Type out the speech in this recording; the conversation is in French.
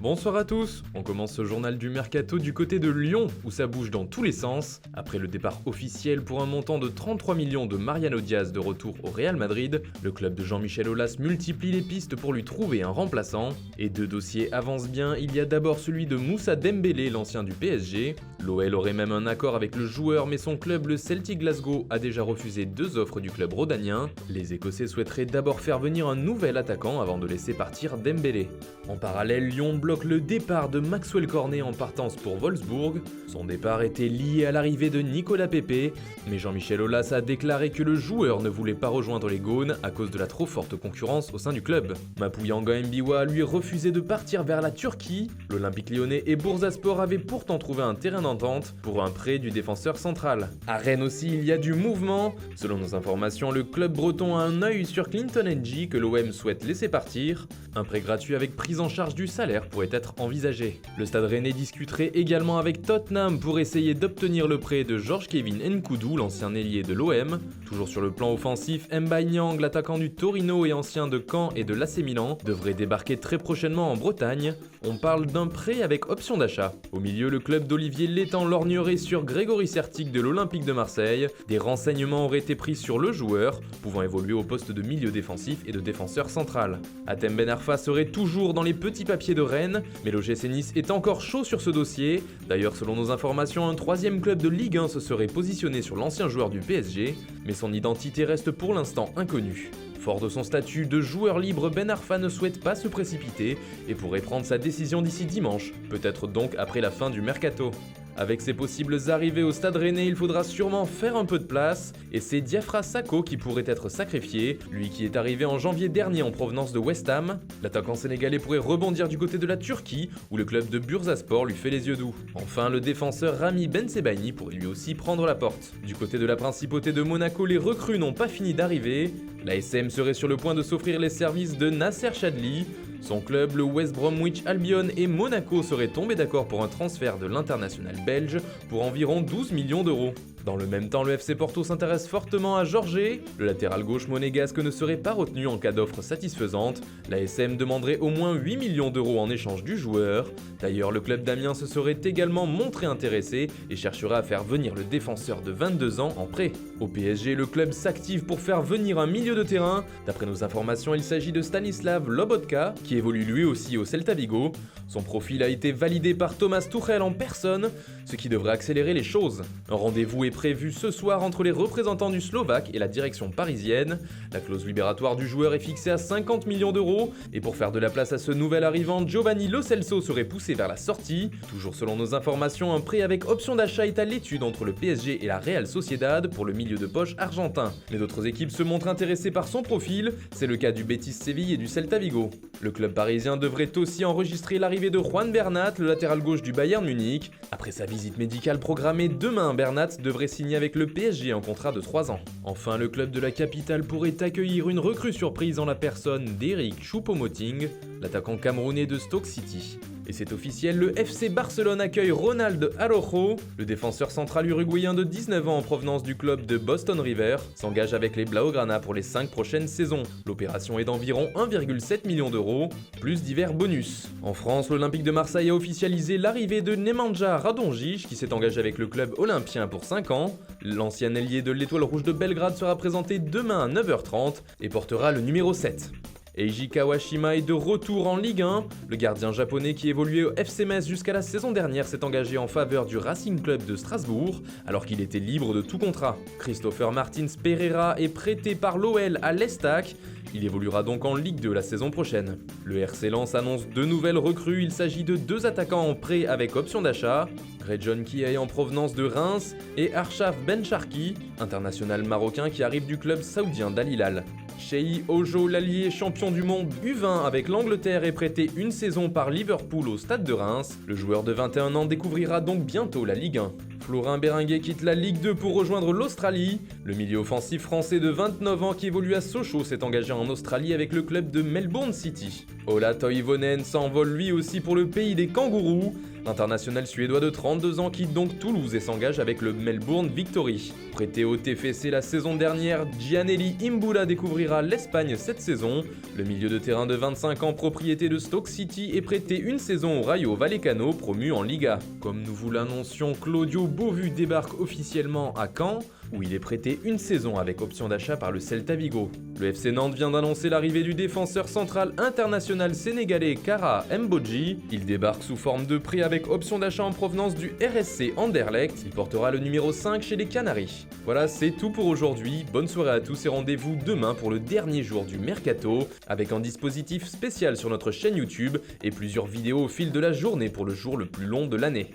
Bonsoir à tous, on commence ce journal du Mercato du côté de Lyon, où ça bouge dans tous les sens. Après le départ officiel pour un montant de 33 millions de Mariano Diaz de retour au Real Madrid, le club de Jean-Michel Aulas multiplie les pistes pour lui trouver un remplaçant. Et deux dossiers avancent bien, il y a d'abord celui de Moussa Dembélé, l'ancien du PSG. L'OL aurait même un accord avec le joueur, mais son club, le Celtic Glasgow, a déjà refusé deux offres du club rhodanien. Les Écossais souhaiteraient d'abord faire venir un nouvel attaquant avant de laisser partir Dembélé. En parallèle, Lyon bloque le départ de Maxwell Cornet en partance pour Wolfsburg. Son départ était lié à l'arrivée de Nicolas Pepe, mais Jean-Michel Aulas a déclaré que le joueur ne voulait pas rejoindre les Gaunes à cause de la trop forte concurrence au sein du club. Mapuyanga Mbiwa a lui refusé de partir vers la Turquie. L'Olympique Lyonnais et Bursaspor avaient pourtant trouvé un terrain d'entente pour un prêt du défenseur central. À Rennes aussi, il y a du mouvement. Selon nos informations, le club breton a un œil sur Clinton N'Jie que l'OM souhaite laisser partir. Un prêt gratuit avec prise en charge du salaire pourrait être envisagé. Le Stade Rennais discuterait également avec Tottenham pour essayer d'obtenir le prêt de Georges-Kevin Nkoudou, l'ancien ailier de l'OM. Toujours sur le plan offensif, Mbaye Niang, l'attaquant du Torino et ancien de Caen et de l'AC Milan, devrait débarquer très prochainement en Bretagne. On parle d'un prêt avec option d'achat. Au milieu, le club d'Olivier Létang lorgnerait sur Grégory Sertic de l'Olympique de Marseille. Des renseignements auraient été pris sur le joueur, pouvant évoluer au poste de milieu défensif et de défenseur central. Hatem Ben Arfa serait toujours dans les petits papiers de Rennes, mais l'OGC Nice est encore chaud sur ce dossier. D'ailleurs, selon nos informations, un troisième club de Ligue 1 se serait positionné sur l'ancien joueur du PSG, mais son identité reste pour l'instant inconnue. Fort de son statut de joueur libre, Ben Arfa ne souhaite pas se précipiter et pourrait prendre sa décision d'ici dimanche, peut-être donc après la fin du mercato. Avec ses possibles arrivées au Stade Rennais, il faudra sûrement faire un peu de place, et c'est Diafra Sakho qui pourrait être sacrifié, lui qui est arrivé en janvier dernier en provenance de West Ham. L'attaquant sénégalais pourrait rebondir du côté de la Turquie, où le club de Bursaspor lui fait les yeux doux. Enfin, le défenseur Rami Bensebaini pourrait lui aussi prendre la porte. Du côté de la principauté de Monaco, les recrues n'ont pas fini d'arriver. La SM serait sur le point de s'offrir les services de Nasser Chadli. Son club, le West Bromwich Albion et Monaco seraient tombés d'accord pour un transfert de l'international belge pour environ 12 millions d'euros. Dans le même temps, le FC Porto s'intéresse fortement à Jorge. Le latéral gauche monégasque ne serait pas retenu en cas d'offre satisfaisante. La SM demanderait au moins 8 millions d'euros en échange du joueur. D'ailleurs, le club d'Amiens se serait également montré intéressé et cherchera à faire venir le défenseur de 22 ans en prêt. Au PSG, le club s'active pour faire venir un milieu de terrain. D'après nos informations, il s'agit de Stanislav Lobotka, qui évolue lui aussi au Celta Vigo. Son profil a été validé par Thomas Tuchel en personne, ce qui devrait accélérer les choses. Un rendez-vous est prévu ce soir entre les représentants du Slovaque et la direction parisienne. La clause libératoire du joueur est fixée à 50 millions d'euros, et pour faire de la place à ce nouvel arrivant, Giovanni Lo Celso serait poussé vers la sortie. Toujours selon nos informations, un prêt avec option d'achat est à l'étude entre le PSG et la Real Sociedad pour le milieu de poche argentin. Mais d'autres équipes se montrent intéressées par son profil, c'est le cas du Betis Séville et du Celta Vigo. Le club parisien devrait aussi enregistrer l'arrivée de Juan Bernat, le latéral gauche du Bayern Munich. Après sa visite médicale programmée demain, Bernat devrait signer avec le PSG un contrat de 3 ans. Enfin, le club de la capitale pourrait accueillir une recrue surprise en la personne d'Eric Choupo-Moting, l'attaquant camerounais de Stoke City. Et c'est officiel, le FC Barcelone accueille Ronald Araujo. Le défenseur central uruguayen de 19 ans en provenance du club de Boston River s'engage avec les Blaugrana pour les 5 prochaines saisons. L'opération est d'environ 1,7 million d'euros, plus divers bonus. En France, l'Olympique de Marseille a officialisé l'arrivée de Nemanja Radonjic qui s'est engagé avec le club olympien pour 5 ans. L'ancien ailier de l'Étoile Rouge de Belgrade sera présenté demain à 9h30 et portera le numéro 7. Eiji Kawashima est de retour en Ligue 1. Le gardien japonais qui évoluait au FC Metz jusqu'à la saison dernière s'est engagé en faveur du Racing Club de Strasbourg, alors qu'il était libre de tout contrat. Christopher Martins Pereira est prêté par l'OL à l'Estac. Il évoluera donc en Ligue 2 la saison prochaine. Le RC Lens annonce 2 nouvelles recrues. Il s'agit de 2 attaquants en prêt avec option d'achat. Gredjon Kiay en provenance de Reims et Arshaf Bencharki, international marocain qui arrive du club saoudien d'Al Hilal. Sheyi Ojo, l'allié champion du monde U20 avec l'Angleterre, est prêté une saison par Liverpool au stade de Reims. Le joueur de 21 ans découvrira donc bientôt la Ligue 1. Florin Berenguer quitte la Ligue 2 pour rejoindre l'Australie. Le milieu offensif français de 29 ans qui évolue à Sochaux s'est engagé en Australie avec le club de Melbourne City. Ola Toivonen s'envole lui aussi pour le pays des kangourous. L'international suédois de 32 ans quitte donc Toulouse et s'engage avec le Melbourne Victory. Prêté au TFC la saison dernière, Gianelli Imbula découvrira l'Espagne cette saison. Le milieu de terrain de 25 ans, propriété de Stoke City, est prêté une saison au Rayo Vallecano, promu en Liga. Comme nous vous l'annoncions, Claudio Beauvu débarque officiellement à Caen, où il est prêté une saison avec option d'achat par le Celta Vigo. Le FC Nantes vient d'annoncer l'arrivée du défenseur central international sénégalais Kara Mbodji. Il débarque sous forme de prêt avec option d'achat en provenance du RSC Anderlecht. Il portera le numéro 5 chez les Canaries. Voilà, c'est tout pour aujourd'hui. Bonne soirée à tous et rendez-vous demain pour le dernier jour du Mercato, avec un dispositif spécial sur notre chaîne YouTube et plusieurs vidéos au fil de la journée pour le jour le plus long de l'année.